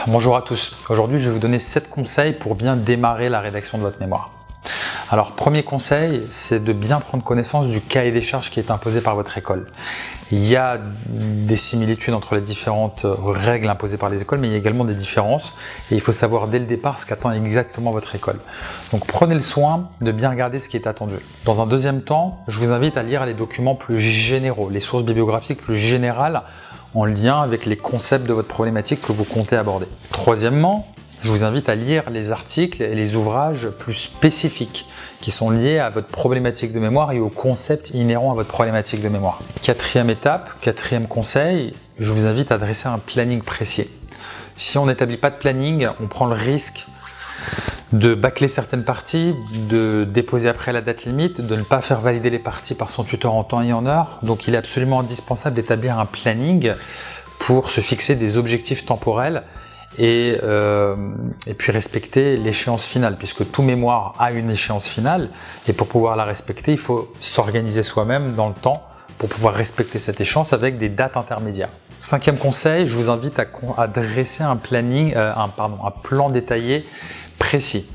Bonjour à tous. Aujourd'hui, je vais vous donner 7 conseils pour bien démarrer la rédaction de votre mémoire. Alors, premier conseil, c'est de bien prendre connaissance du cahier des charges qui est imposé par votre école. Il y a des similitudes entre les différentes règles imposées par les écoles, mais il y a également des différences et il faut savoir dès le départ ce qu'attend exactement votre école. Donc, prenez le soin de bien regarder ce qui est attendu. Dans un deuxième temps, je vous invite à lire les documents plus généraux, les sources bibliographiques plus générales en lien avec les concepts de votre problématique que vous comptez aborder. Troisièmement, je vous invite à lire les articles et les ouvrages plus spécifiques qui sont liés à votre problématique de mémoire et aux concepts inhérents à votre problématique de mémoire. Quatrième étape, quatrième conseil, je vous invite à dresser un planning précis. Si on n'établit pas de planning, on prend le risque de bâcler certaines parties, de déposer après la date limite, de ne pas faire valider les parties par son tuteur en temps et en heure. Donc il est absolument indispensable d'établir un planning pour se fixer des objectifs temporels et puis respecter l'échéance finale, puisque tout mémoire a une échéance finale et pour pouvoir la respecter, il faut s'organiser soi-même dans le temps pour pouvoir respecter cette échéance avec des dates intermédiaires. Cinquième conseil, je vous invite à dresser un planning, un plan détaillé précis.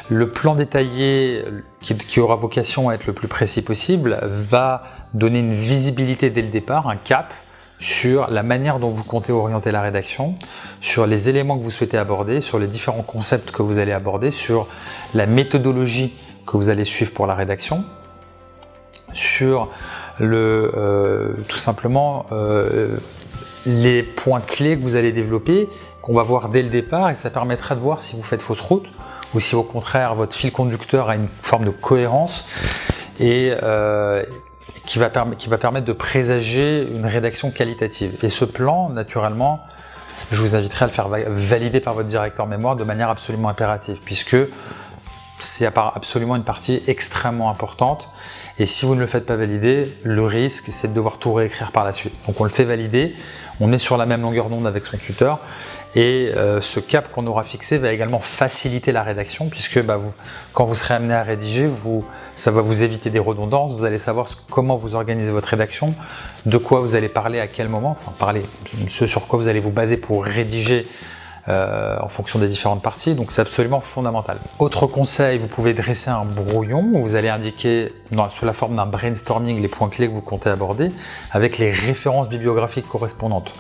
Le plan détaillé qui aura vocation à être le plus précis possible va donner une visibilité dès le départ, un cap sur la manière dont vous comptez orienter la rédaction, sur les éléments que vous souhaitez aborder, sur les différents concepts que vous allez aborder, sur la méthodologie que vous allez suivre pour la rédaction, sur tout simplement les points clés que vous allez développer, qu'on va voir dès le départ, et ça permettra de voir si vous faites fausse route ou si au contraire votre fil conducteur a une forme de cohérence et qui va permettre de présager une rédaction qualitative. Et ce plan, naturellement, je vous inviterai à le faire valider par votre directeur mémoire de manière absolument impérative, puisque c'est absolument une partie extrêmement importante. Et si vous ne le faites pas valider, le risque, c'est de devoir tout réécrire par la suite. Donc on le fait valider, on est sur la même longueur d'onde avec son tuteur. Et ce cap qu'on aura fixé va également faciliter la rédaction, puisque quand vous serez amené à rédiger, ça va vous éviter des redondances. Vous allez savoir comment vous organisez votre rédaction, de quoi vous allez parler à quel moment, ce sur quoi vous allez vous baser pour rédiger en fonction des différentes parties. Donc c'est absolument fondamental. Autre conseil, vous pouvez dresser un brouillon où vous allez indiquer sous la forme d'un brainstorming les points clés que vous comptez aborder avec les références bibliographiques correspondantes.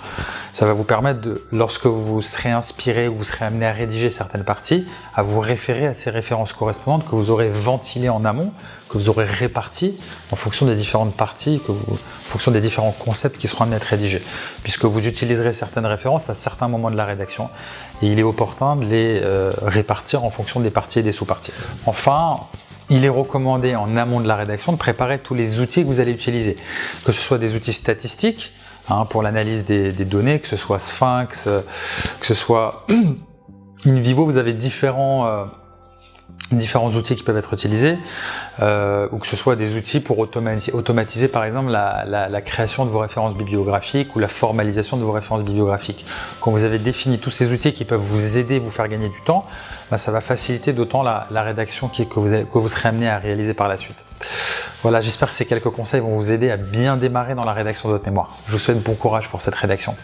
Ça va vous permettre, lorsque vous serez inspiré ou vous serez amené à rédiger certaines parties, à vous référer à ces références correspondantes que vous aurez ventilées en amont, que vous aurez réparties en fonction des différentes parties, en fonction des différents concepts qui seront amenés à être rédigés, puisque vous utiliserez certaines références à certains moments de la rédaction et il est opportun de les répartir en fonction des parties et des sous-parties. Enfin, il est recommandé en amont de la rédaction de préparer tous les outils que vous allez utiliser, que ce soit des outils statistiques pour l'analyse des données, que ce soit Sphinx, que ce soit InVivo, vous avez différents outils qui peuvent être utilisés, ou que ce soit des outils pour automatiser par exemple la création de vos références bibliographiques ou la formalisation de vos références bibliographiques. Quand vous avez défini tous ces outils qui peuvent vous aider, vous faire gagner du temps, ça va faciliter d'autant la rédaction que vous serez amené à réaliser par la suite. Voilà, j'espère que ces quelques conseils vont vous aider à bien démarrer dans la rédaction de votre mémoire. Je vous souhaite bon courage pour cette rédaction.